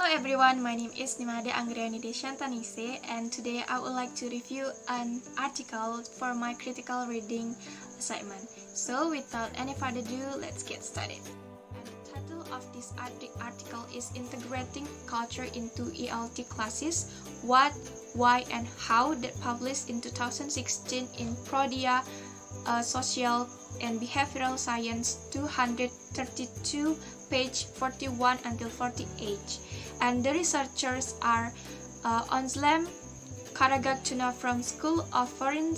Hello everyone, my name is Nimade Anggriani Desyantanise, and today I would like to review an article for my critical reading assignment. So without any further ado, let's get started. And the title of this article is Integrating Culture into ELT Classes, What, Why and How, that published in 2016 in Prodia Social and Behavioral Science 232, page 41 until 48. And the researchers are Onslem Karagaktuna from School of Foreign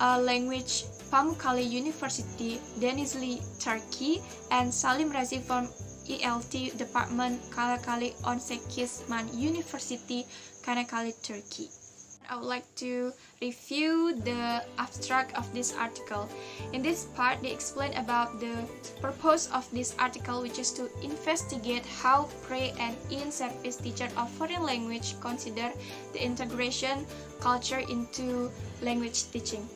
Language, Pamukkale University, Denizli, Turkey, and Salim Razi from ELT Department, Kanakkale Onsekisman University, Kanakkale, Turkey. I would like to review the abstract of this article. In this part, they explain about the purpose of this article, which is to investigate how pre- and in-service teachers of foreign language consider the integration culture into language teaching.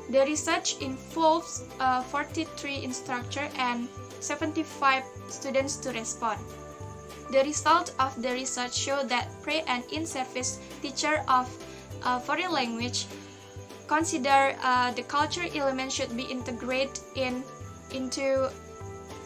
The research involves 43 instructors and 75 students to respond. The result of the research show that pre- and in-service teachers of foreign language consider the culture element should be integrated into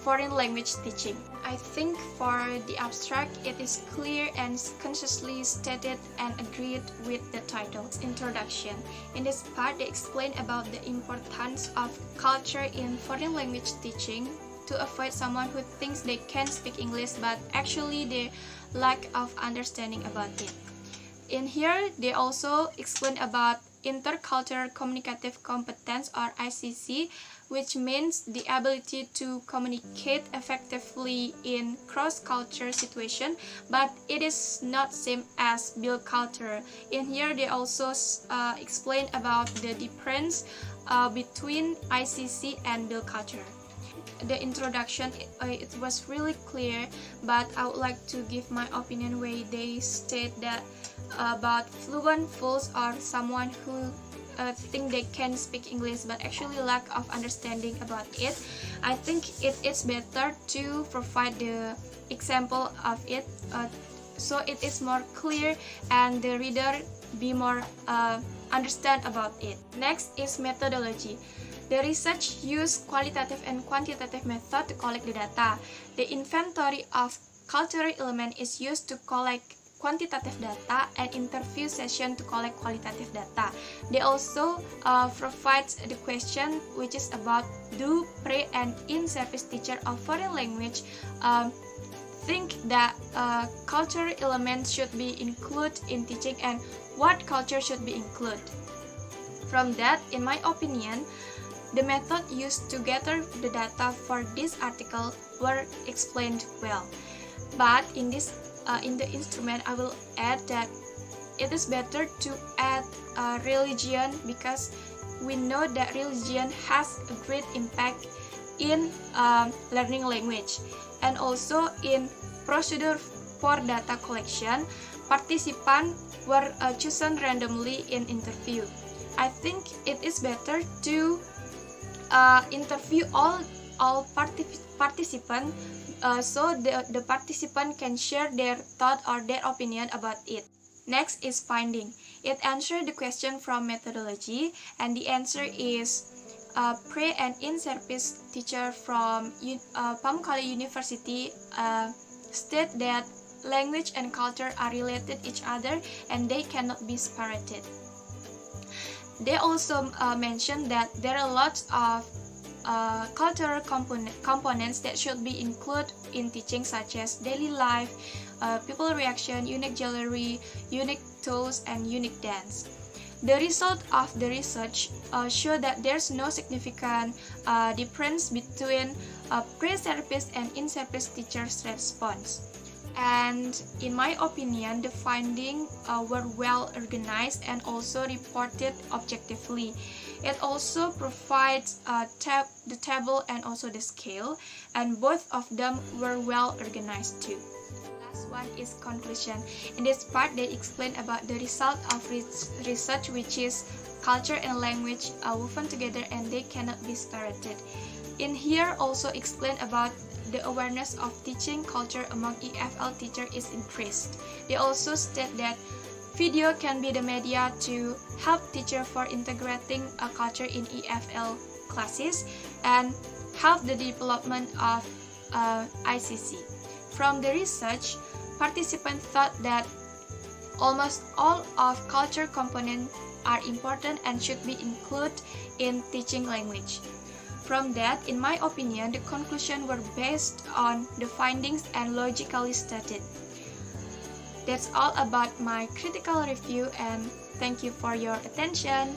foreign language teaching. I think for the abstract, it is clear and consciously stated and agreed with the title's introduction. In this part, they explain about the importance of culture in foreign language teaching to avoid someone who thinks they can speak English but actually they lack of understanding about it. In here, they also explain about intercultural communicative competence or ICC, which means the ability to communicate effectively in cross-culture situation, but it is not same as bicultural. In here, they also explain about the difference between ICC and bicultural. The introduction, it was really clear, but I would like to give my opinion where they state that about fluent fools or someone who think they can speak English but actually lack of understanding about it. I think it is better to provide the example of it so it is more clear and the reader be more understand about it. Next is methodology. The research used qualitative and quantitative method to collect the data. The inventory of cultural element is used to collect quantitative data and interview session to collect qualitative data. They also provide the question which is about do pre- and in-service teacher of foreign language think that cultural elements should be included in teaching and what culture should be included. From that, in my opinion, the method used to gather the data for this article were explained well. But in the instrument, I will add that it is better to add religion because we know that religion has a great impact in learning language. And also in procedure for data collection, participants were chosen randomly in interview. I think it is better to interview all participants so the participant can share their thought or their opinion about it. Next is finding. It answers the question from methodology, and the answer is pre- and in-service teacher from Pamukkale University state that language and culture are related each other and they cannot be separated. They also mentioned that there are lots of cultural components that should be included in teaching, such as daily life, people reaction, unique jewelry, unique tools, and unique dance. The result of the research show that there's no significant difference between pre-service and in-service teachers' response. And in my opinion, the findings were well organized and also reported objectively. It also provides the table and also the scale, and both of them were well organized too. Last one is conclusion. In this part, they explain about the result of research, which is culture and language are woven together and they cannot be separated. In here also explain about the awareness of teaching culture among EFL teachers is increased. They also state that video can be the media to help teachers for integrating a culture in EFL classes and help the development of ICC. From the research, participants thought that almost all of culture components are important and should be included in teaching language. From that, in my opinion, the conclusions were based on the findings and logically stated. That's all about my critical review, and thank you for your attention.